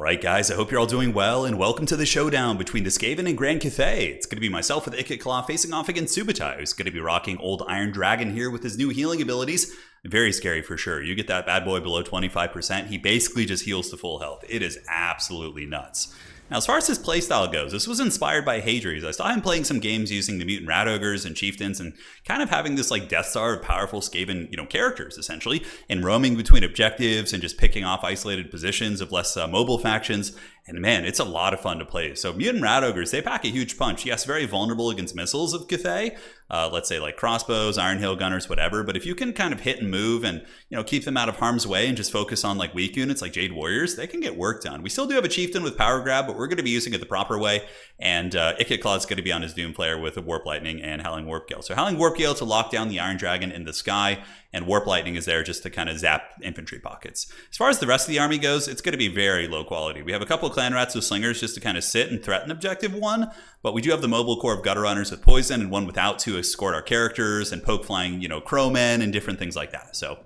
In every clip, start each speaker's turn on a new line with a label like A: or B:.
A: Alright guys, I hope you're all doing well, and welcome to the showdown between the Skaven and Grand Cathay. It's going to be myself with Ikit Claw facing off against Subutai, who's going to be rocking Old Iron Dragon here with his new healing abilities. Very scary for sure. You get that bad boy below 25%, he basically just heals to full health. It is absolutely nuts. Now, as far as his playstyle goes, this was inspired by Hadri's. I saw him playing some games using the Mutant Rat Ogres and Chieftains and kind of having this like Death Star of powerful Skaven, characters essentially, and roaming between objectives and just picking off isolated positions of less mobile factions. And man, it's a lot of fun to play. So Mutant Rat Ogres, they pack a huge punch. Yes, very vulnerable against missiles of Cathay. Let's say like crossbows, Iron Hail Gunners, whatever. But if you can kind of hit and move and keep them out of harm's way and just focus on like weak units like Jade Warriors, they can get work done. We still do have a Chieftain with Power Grab, but we're going to be using it the proper way. And Ikit Claw is going to be on his Doom Player with a Warp Lightning and Howling Warp Gale. So Howling Warp Gale to lock down the Iron Dragon in the sky, and Warp Lightning is there just to kind of zap infantry pockets. As far as the rest of the army goes, it's going to be very low quality. We have a couple of Clan Rats with Slingers just to kind of sit and threaten Objective 1, but we do have the mobile core of Gutter Runners with Poison and one without to escort our characters and poke flying, Crowmen and different things like that. So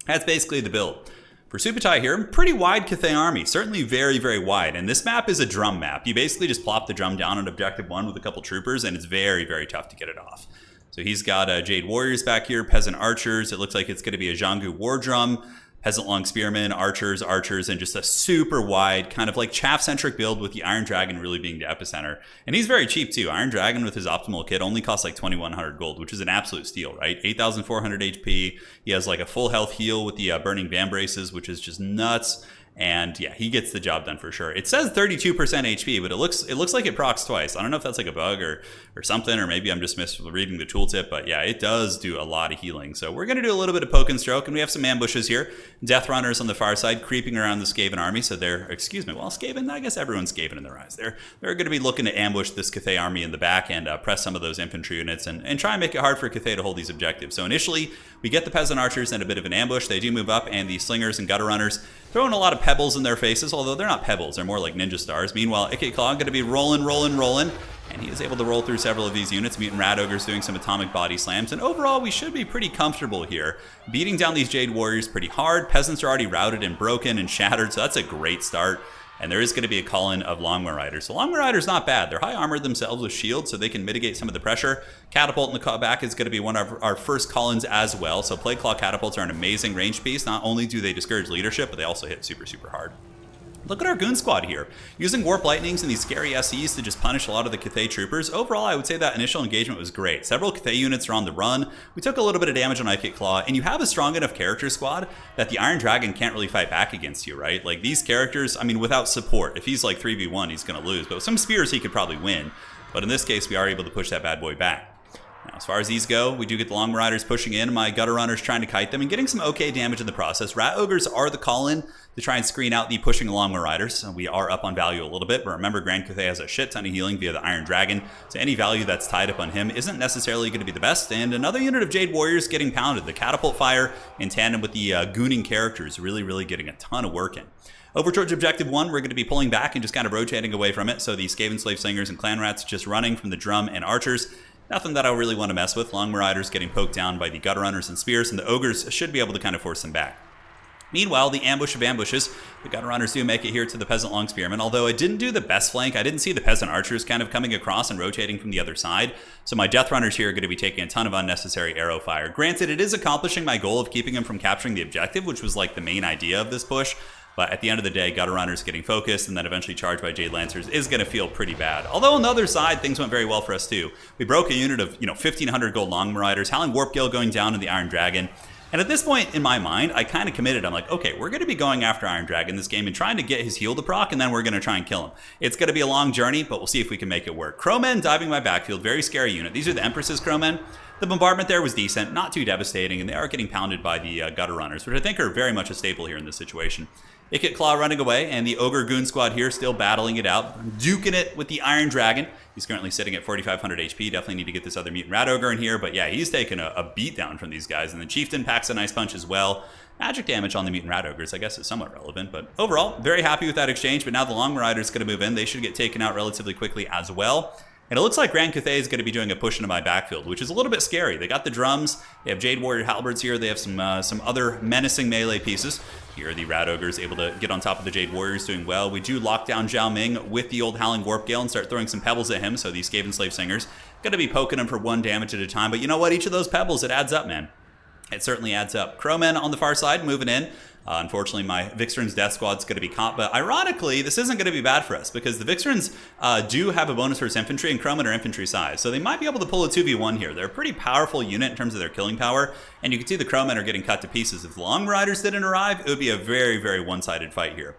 A: that's basically the build. For Subutai here, pretty wide Cathay army, certainly very, very wide. And this map is a drum map. You basically just plop the drum down on Objective 1 with a couple troopers, and it's very, very tough to get it off. So he's got Jade Warriors back here, Peasant Archers. It looks like it's going to be a Jangu War Drum, Peasant Long Spearmen, Archers, and just a super wide, kind of like chaff-centric build with the Iron Dragon really being the epicenter. And he's very cheap too. Iron Dragon with his optimal kit only costs like 2,100 gold, which is an absolute steal, right? 8,400 HP. He has like a full health heal with the Burning Vambraces, which is just nuts. And yeah, he gets the job done for sure. It says 32% HP, but it looks like it procs twice. I don't know if that's like a bug or something, or maybe I'm just misreading the tooltip, but yeah, it does do a lot of healing. So we're going to do a little bit of poke and stroke, and we have some ambushes here. Death Runners on the far side creeping around the Skaven army. So they're, Skaven, I guess everyone's Skaven in their eyes. They're going to be looking to ambush this Cathay army in the back and press some of those infantry units and try and make it hard for Cathay to hold these objectives. So initially, we get the Peasant Archers and a bit of an ambush. They do move up, and the Slingers and Gutter Runners throwing a lot of pebbles in their faces, although they're not pebbles, they're more like ninja stars. Meanwhile, Ikit Claw going to be rolling, and he is able to roll through several of these units. Mutant Rat Ogres doing some atomic body slams, and overall we should be pretty comfortable here, beating down these Jade Warriors pretty hard. Peasants are already routed and broken and shattered, so that's a great start. And there is going to be a call-in of Longmore Riders. So Longmore Riders not bad. They're high armored themselves with shields, so they can mitigate some of the pressure. Catapult in the back is going to be one of our first call-ins as well. So Plague Claw Catapults are an amazing range piece. Not only do they discourage leadership, but they also hit super, super hard. Look at our Goon Squad here. Using Warp Lightnings and these scary SEs to just punish a lot of the Cathay troopers. Overall, I would say that initial engagement was great. Several Cathay units are on the run. We took a little bit of damage on Ikit Claw, and you have a strong enough character squad that the Iron Dragon can't really fight back against you, right? Like these characters, without support, if he's like 3v1, he's going to lose. But with some spears, he could probably win. But in this case, we are able to push that bad boy back. Now, as far as these go, we do get the Long Riders pushing in, my Gutter Runners trying to kite them and getting some okay damage in the process. Rat Ogres are the call-in to try and screen out the pushing Long Riders. So we are up on value a little bit, but remember, Grand Cathay has a shit ton of healing via the Iron Dragon, so any value that's tied up on him isn't necessarily going to be the best. And another unit of Jade Warriors getting pounded. The Catapult Fire in tandem with the Gooning characters really getting a ton of work in. Over towards Objective 1, we're going to be pulling back and just kind of rotating away from it. So the Skaven Slave Slingers and Clan Rats just running from the Drum and Archers. Nothing that I really want to mess with. Long Riders getting poked down by the Gutter Runners and Spears, and the Ogres should be able to kind of force them back. Meanwhile, the ambush of ambushes, the Gutter Runners do make it here to the Peasant Long Spearmen, although it didn't do the best flank. I didn't see the Peasant Archers kind of coming across and rotating from the other side, so my Death Runners here are going to be taking a ton of unnecessary arrow fire. Granted, it is accomplishing my goal of keeping them from capturing the objective, which was like the main idea of this push. But at the end of the day, Gutter Runners getting focused and then eventually charged by Jade Lancers is going to feel pretty bad. Although on the other side, things went very well for us too. We broke a unit of 1,500 gold Long Riders, Howling Warp Gale going down to the Iron Dragon. And at this point in my mind, I kind of committed. I'm like, okay, we're going to be going after Iron Dragon this game and trying to get his heal to proc, and then we're going to try and kill him. It's going to be a long journey, but we'll see if we can make it work. Crowmen diving my backfield, very scary unit. These are the Empress's Crowmen. The bombardment there was decent, not too devastating, and they are getting pounded by the Gutter Runners, which I think are very much a staple here in this situation. Ikit Claw running away, and the Ogre Goon Squad here still battling it out, duking it with the Iron Dragon. He's currently sitting at 4,500 HP. Definitely need to get this other Mutant Rat Ogre in here, but yeah, he's taking a beat down from these guys, and the Chieftain packs a nice punch as well. Magic damage on the Mutant Rat Ogres, I guess, is somewhat relevant, but overall, very happy with that exchange. But now the Long Rider's going to move in. They should get taken out relatively quickly as well. And it looks like Grand Cathay is going to be doing a push into my backfield, which is a little bit scary. They got the drums, they have Jade Warrior Halberds here, they have some other menacing melee pieces. Here the Rat Ogre is able to get on top of the Jade Warriors, doing well. We do lock down Zhao Ming with the old Howling Warp Gale and start throwing some pebbles at him, so these Skaven Slave Singers going to be poking him for 1 damage at a time. But you know what? Each of those pebbles, it adds up, man. It certainly adds up. Crowmen on the far side moving in. Unfortunately, my Vixren's Death Squad's going to be caught, but ironically, this isn't going to be bad for us because the Vixrens do have a bonus versus infantry, and Crowmen are infantry size, so they might be able to pull a 2v1 here. They're a pretty powerful unit in terms of their killing power, and you can see the Crowmen are getting cut to pieces. If the Long Riders didn't arrive, it would be a very, very one-sided fight here.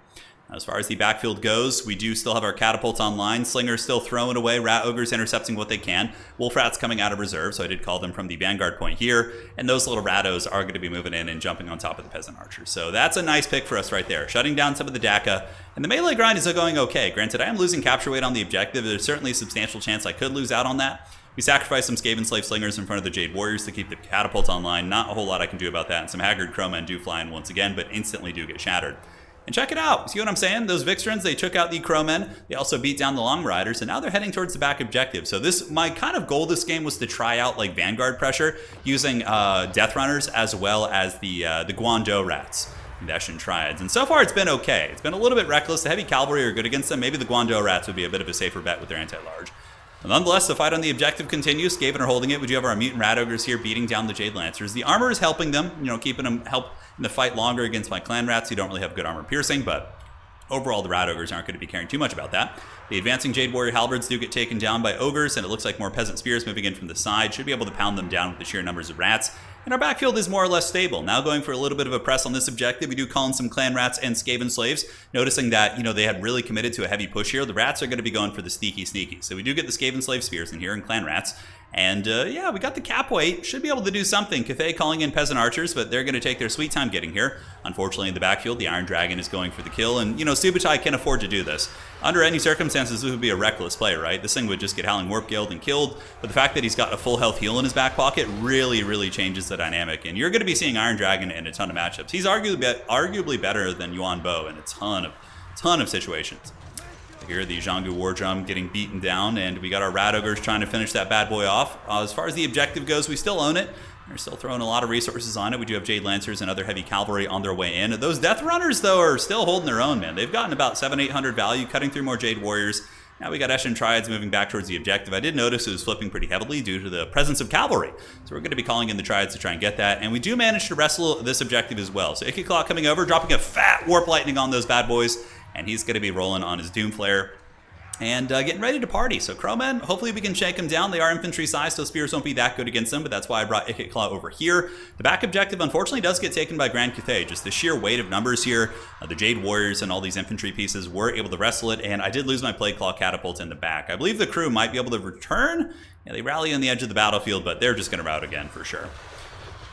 A: As far as the backfield goes, we do still have our catapults online. Slingers still throwing away. Rat Ogres intercepting what they can. Wolf Rats coming out of reserve, so I did call them from the Vanguard point here. And those little Rattos are going to be moving in and jumping on top of the Peasant Archers. So that's a nice pick for us right there. Shutting down some of the DACA. And the melee grind is going okay. Granted, I am losing capture weight on the objective. There's certainly a substantial chance I could lose out on that. We sacrificed some Skaven Slave Slingers in front of the Jade Warriors to keep the catapults online. Not a whole lot I can do about that. And some Haggard Crowmen do fly in once again, but instantly do get shattered. And check it out. See what I'm saying? Those Vixrens, they took out the Crowmen. They also beat down the Long Riders, and now they're heading towards the back objective. So my kind of goal this game was to try out like Vanguard pressure using Death Runners as well as the Guando Rats, the Eshin Triads. And so far it's been okay. It's been a little bit reckless. The Heavy Cavalry are good against them. Maybe the Guando Rats would be a bit of a safer bet with their anti-large. But nonetheless, the fight on the objective continues. Skaven are holding it. We do have our Mutant Rat Ogres here beating down the Jade Lancers. The armor is helping them, keeping them help in the fight longer against my Clan Rats who don't really have good armor piercing, but overall the Rat Ogres aren't going to be caring too much about that. The advancing Jade Warrior Halberds do get taken down by Ogres, and it looks like more Peasant Spears moving in from the side should be able to pound them down with the sheer numbers of Rats. And our backfield is more or less stable. Now going for a little bit of a press on this objective, we do call in some Clan Rats and Skaven Slaves, noticing that, they had really committed to a heavy push here. The Rats are going to be going for the sneaky. So we do get the Skaven Slave Spears in here and Clan Rats. And yeah, we got the cap weight. Should be able to do something. Cathay calling in Peasant Archers, but they're going to take their sweet time getting here. Unfortunately, in the backfield, the Iron Dragon is going for the kill. And, Subutai can afford to do this. Under any circumstances, this would be a reckless play, right? This thing would just get Howling Warp Galed and killed. But the fact that he's got a full health heal in his back pocket really, really changes the dynamic. And you're going to be seeing Iron Dragon in a ton of matchups. He's arguably better than Yuan Bo in a ton of situations. Here, the Zhanggu War Drum getting beaten down, and we got our Rat Ogres trying to finish that bad boy off. As far as the objective goes, we still own it. They're still throwing a lot of resources on it. We do have Jade Lancers and other heavy cavalry on their way in. Those Death Runners, though, are still holding their own, man. They've gotten about 700-800 value, cutting through more Jade Warriors. Now we got Eshin Triads moving back towards the objective. I did notice it was flipping pretty heavily due to the presence of cavalry. So we're going to be calling in the Triads to try and get that. And we do manage to wrestle this objective as well. So Icky Claw coming over, dropping a fat Warp Lightning on those bad boys. And he's going to be rolling on his Doom Flare. And getting ready to party. So Crowmen, hopefully we can shake them down. They are infantry size, so spears won't be that good against them, but that's why I brought Ikit Claw over here. The back objective, unfortunately, does get taken by Grand Cathay. Just the sheer weight of numbers here. The Jade Warriors and all these infantry pieces were able to wrestle it, and I did lose my Plague Claw catapult in the back. I believe the crew might be able to return. Yeah, they rally on the edge of the battlefield, but they're just going to rout again for sure.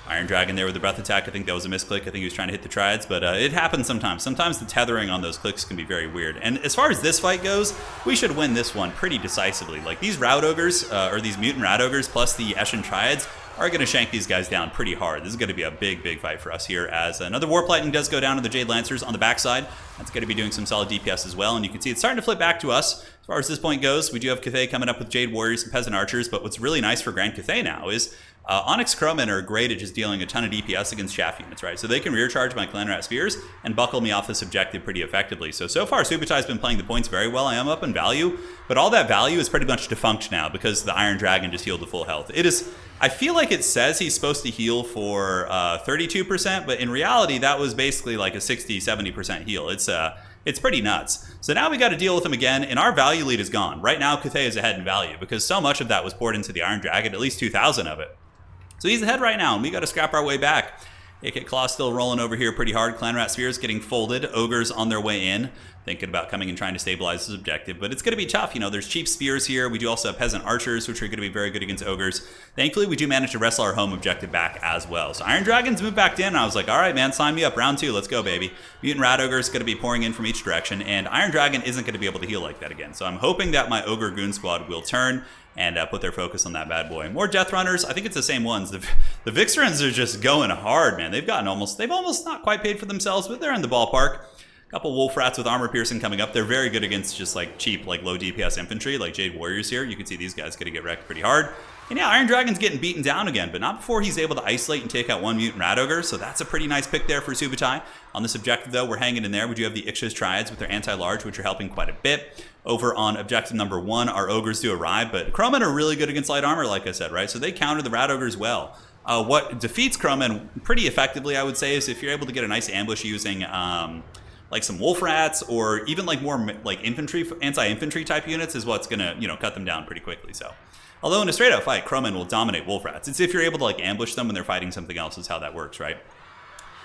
A: Iron Dragon there with the breath attack. I think that was a misclick. I think he was trying to hit the Triads, but it happens sometimes. Sometimes the tethering on those clicks can be very weird. And as far as this fight goes, we should win this one pretty decisively. Like these Rat Ogres, or these Mutant Rat Ogres plus the Eshin Triads are going to shank these guys down pretty hard. This is going to be a big fight for us here as another Warp Lightning does go down to the Jade Lancers on the backside. That's going to be doing some solid DPS as well. And you can see it's starting to flip back to us. As far as this point goes, we do have Cathay coming up with Jade Warriors and Peasant Archers, but what's really nice for Grand Cathay now is Onyx Crowmen are great at just dealing a ton of DPS against chaff units, right? So they can rear charge my Clan Rat Spears and buckle me off this objective pretty effectively. So far, Subutai's been playing the points very well. I am up in value, but all that value is pretty much defunct now because the Iron Dragon just healed to full health. I feel like it says he's supposed to heal for 32%, but in reality, that was basically like a 60-70% heal. It's pretty nuts. So now we got to deal with him again, and our value lead is gone. Right now, Cathay is ahead in value because so much of that was poured into the Iron Dragon, at least 2,000 of it. So he's ahead right now, and we got to scrap our way back. AK Claw still rolling over here pretty hard. Clan Rat Spears getting folded. Ogres on their way in, thinking about coming and trying to stabilize this objective. But it's going to be tough. There's cheap spears here. We do also have Peasant Archers, which are going to be very good against Ogres. Thankfully, we do manage to wrestle our home objective back as well. So Iron Dragons moved back in, and I was like, all right, man, sign me up. Round 2, let's go, baby. Mutant Rat Ogre is going to be pouring in from each direction, and Iron Dragon isn't going to be able to heal like that again. So I'm hoping that my Ogre Goon Squad will turn and put their focus on that bad boy. More Death Runners. I think it's the same ones. The Vixrens are just going hard, man. They've almost not quite paid for themselves, but they're in the ballpark. Couple wolf rats with armor piercing coming up. They're very good against just like cheap, like low DPS infantry, like Jade Warriors here. You can see these guys gonna get wrecked pretty hard. And yeah, Iron Dragon's getting beaten down again, but not before he's able to isolate and take out one mutant rat ogre. So that's a pretty nice pick there for Subutai. On this objective though, we're hanging in there. We do have the Ixchas Triads with their anti-large, which are helping quite a bit. Over on objective number 1, our ogres do arrive, but Crowmen are really good against light armor, like I said, right? So they counter the rat ogres well. What defeats Crowmen pretty effectively, I would say, is if you're able to get a nice ambush using like some wolf rats, or even like more like infantry, anti-infantry type units is what's gonna, you know, cut them down pretty quickly. So, although in a straight out fight, Crowmen will dominate wolf rats. It's if you're able to like ambush them when they're fighting something else is how that works, right?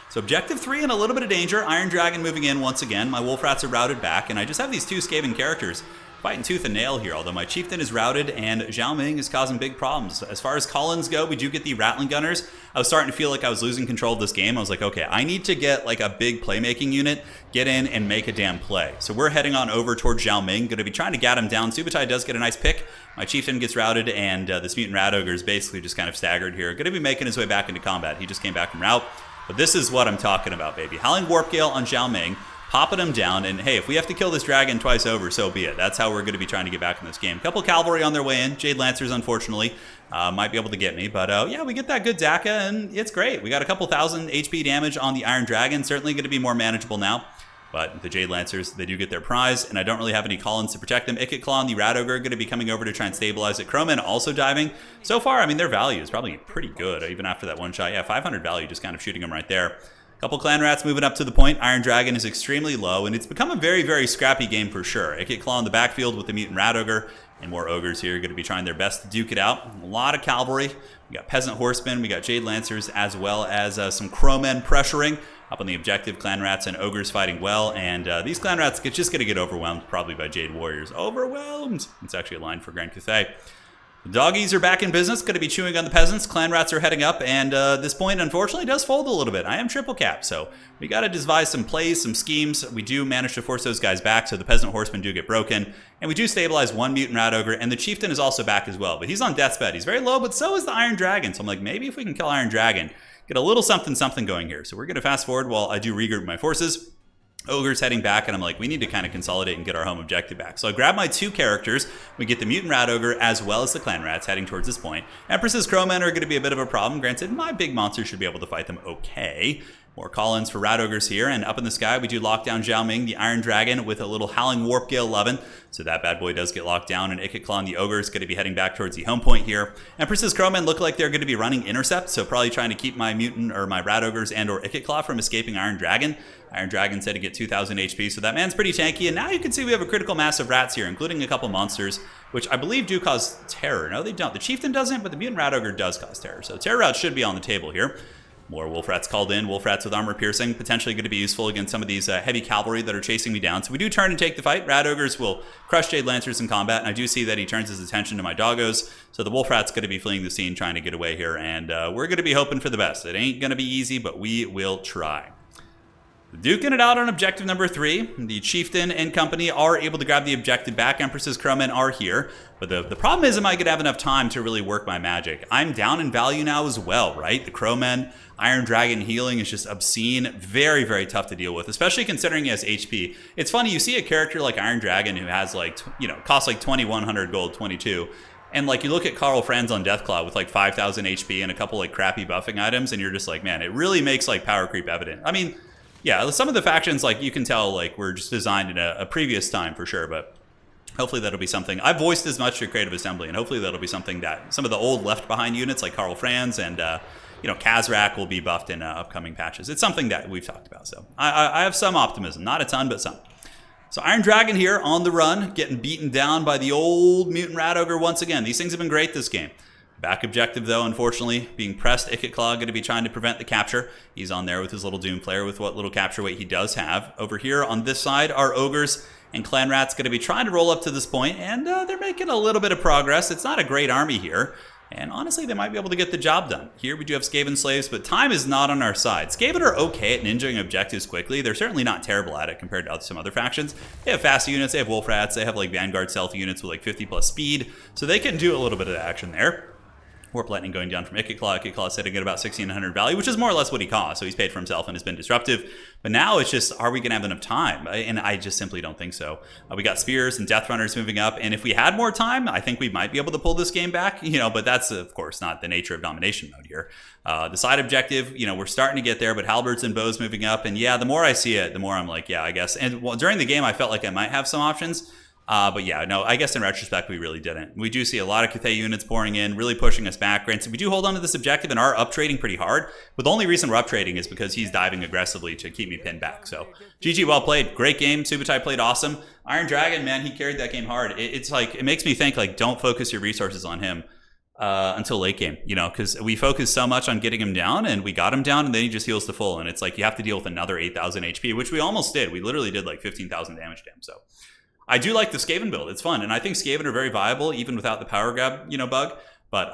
A: So objective 3 in a little bit of danger. Iron Dragon moving in once again. My wolf rats are routed back, and I just have these 2 Skaven characters fighting tooth and nail here, although my chieftain is routed and Zhao Ming is causing big problems. As far as Collins go, we do get the Rattling Gunners. I was starting to feel like I was losing control of this game. I was like, okay, I need to get like a big playmaking unit, get in and make a damn play. So we're heading on over towards Zhao Ming, going to be trying to get him down. Subutai does get a nice pick. My chieftain gets routed, and this mutant rat ogre is basically just kind of staggered here. Going to be making his way back into combat. He just came back from rout. But this is what I'm talking about, baby. Howling Warp Gale on Zhao Ming, popping him down, and hey, if we have to kill this dragon twice over, so be it. That's how we're going to be trying to get back in this game. Couple cavalry on their way in. Jade Lancers, unfortunately, might be able to get me, but yeah, we get that good Daka, and it's great. We got a couple thousand HP damage on the Iron Dragon. Certainly going to be more manageable now. But the Jade Lancers, they do get their prize, and I don't really have any Collins to protect them. Ikit Claw and the Rat Ogre are going to be coming over to try and stabilize it. Crowmen also diving. So far, I mean, their value is probably pretty good, even after that one shot. Yeah, 500 value, just kind of shooting them right there. Couple clan rats moving up to the point. Iron Dragon is extremely low, and it's become a very, very scrappy game for sure. Ikit Claw in the backfield with the mutant rat ogre, and more ogres here going to be trying their best to duke it out. A lot of cavalry. We got peasant horsemen, we got Jade Lancers, as well as some crowmen pressuring. Up on the objective, clan rats and ogres fighting well, and these clan rats just going to get overwhelmed probably by Jade Warriors. Overwhelmed! It's actually a line for Grand Cathay. The doggies are back in business, going to be chewing on the peasants. Clan rats are heading up, and this point, unfortunately, does fold a little bit. I am triple capped, so we got to devise some plays, some schemes. We do manage to force those guys back, so the peasant horsemen do get broken, and we do stabilize one mutant rat ogre, and the chieftain is also back as well, but he's on death's bed. He's very low, but so is the Iron Dragon, so I'm like, maybe if we can kill Iron Dragon, get a little something going here. So we're going to fast forward while I do regroup my forces. Ogre's heading back, and I'm like, we need to kind of consolidate and get our home objective back. So I grab my 2 characters. We get the mutant rat ogre as well as the clan rats heading towards this point. Empress's crowmen are going to be a bit of a problem. Granted, my big monster should be able to fight them okay. More Collins for rat ogres here, and up in the sky we do lock down Zhao Ming, the Iron Dragon, with a little Howling Warp Gale 11. So that bad boy does get locked down, and Ikit Claw and the ogre is going to be heading back towards the home point here. Empress's crowmen look like they're going to be running intercept, so probably trying to keep my mutant or my rat ogres and or Ikit Claw from escaping Iron Dragon. Iron Dragon said to get 2,000 HP, so that man's pretty tanky, and now you can see we have a critical mass of rats here, including a couple monsters, which I believe do cause terror. No, they don't. The chieftain doesn't, but the mutant rat ogre does cause terror, so terror routes should be on the table here. More wolf rats called in, wolf rats with armor piercing, potentially going to be useful against some of these heavy cavalry that are chasing me down. So we do turn and take the fight. Rat ogres will crush Jade Lancers in combat, and I do see that he turns his attention to my doggos. So the wolf rat's going to be fleeing the scene, trying to get away here, and we're going to be hoping for the best. It ain't going to be easy, but we will try. Duking it out on objective number 3. The chieftain and company are able to grab the objective back. Empress's crowmen are here. But the problem is, am I going to have enough time to really work my magic? I'm down in value now as well, right? The crowmen, Iron Dragon healing is just obscene. Very, very tough to deal with, especially considering he has HP. It's funny, you see a character like Iron Dragon who has like, you know, costs like 2,100 gold, 22. And like you look at Carl Franz on Deathclaw with like 5,000 HP and a couple like crappy buffing items, and you're just like, man, it really makes like power creep evident. I mean, yeah, some of the factions, like, you can tell, like, were just designed in a previous time for sure, but hopefully that'll be something. I've voiced as much to Creative Assembly, and hopefully that'll be something that some of the old left-behind units, like Carl Franz and, you know, Kazrak will be buffed in upcoming patches. It's something that we've talked about, so I have some optimism. Not a ton, but some. So Iron Dragon here on the run, getting beaten down by the old Mutant Rat Ogre once again. These things have been great this game. Back objective, though, unfortunately, being pressed. Ikit Claw going to be trying to prevent the capture. He's on there with his little Doom Flare with what little capture weight he does have. Over here on this side, our ogres and clan rats going to be trying to roll up to this point, and they're making a little bit of progress. It's not a great army here, and honestly, they might be able to get the job done. Here we do have Skaven slaves, but time is not on our side. Skaven are okay at ninjaing objectives quickly. They're certainly not terrible at it compared to some other factions. They have fast units, they have wolf rats, they have like Vanguard stealth units with like 50+ speed, so they can do a little bit of action there. Warp Lightning going down from Ikit Claw sitting at about 1,600 value, which is more or less what he cost. So he's paid for himself and has been disruptive. But now it's just, are we going to have enough time? And I just simply don't think so. We got Spears and Death Runners moving up. And if we had more time, I think we might be able to pull this game back. But that's, of course, not the nature of domination mode here. The side objective, we're starting to get there, but Halberds and Bows moving up. And yeah, the more I see it, the more I'm like, yeah, I guess. And during the game, I felt like I might have some options. But yeah, no, I guess in retrospect, we really didn't. We do see a lot of Cathay units pouring in, really pushing us back. Granted, we do hold on to this objective and are up trading pretty hard. But the only reason we're up trading is because he's diving aggressively to keep me pinned back. So GG, well played. Great game. Subutai played awesome. Iron Dragon, man, he carried that game hard. It's like, it makes me think, like, don't focus your resources on him until late game, because we focused so much on getting him down, and we got him down, and then he just heals to full. And it's like, you have to deal with another 8,000 HP, which we almost did. We literally did like 15,000 damage to him. So I do like the Skaven build. It's fun. And I think Skaven are very viable, even without the power grab, bug. But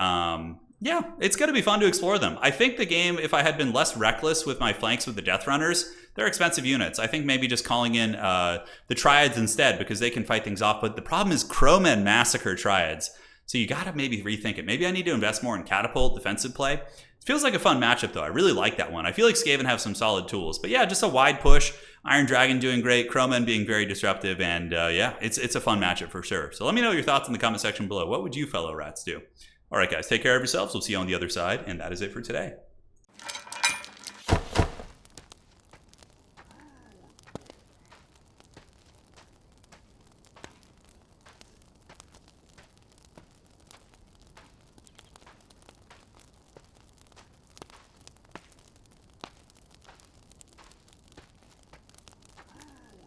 A: yeah, it's going to be fun to explore them. I think the game, if I had been less reckless with my flanks with the Death Runners, they're expensive units. I think maybe just calling in the Triads instead, because they can fight things off. But the problem is Crowmen massacre Triads. So you got to maybe rethink it. Maybe I need to invest more in Catapult defensive play. It feels like a fun matchup, though. I really like that one. I feel like Skaven have some solid tools. But yeah, just a wide push. Iron Dragon doing great. Crowmen being very disruptive. And yeah, it's a fun matchup for sure. So let me know your thoughts in the comment section below. What would you fellow rats do? All right, guys, take care of yourselves. We'll see you on the other side. And that is it for today.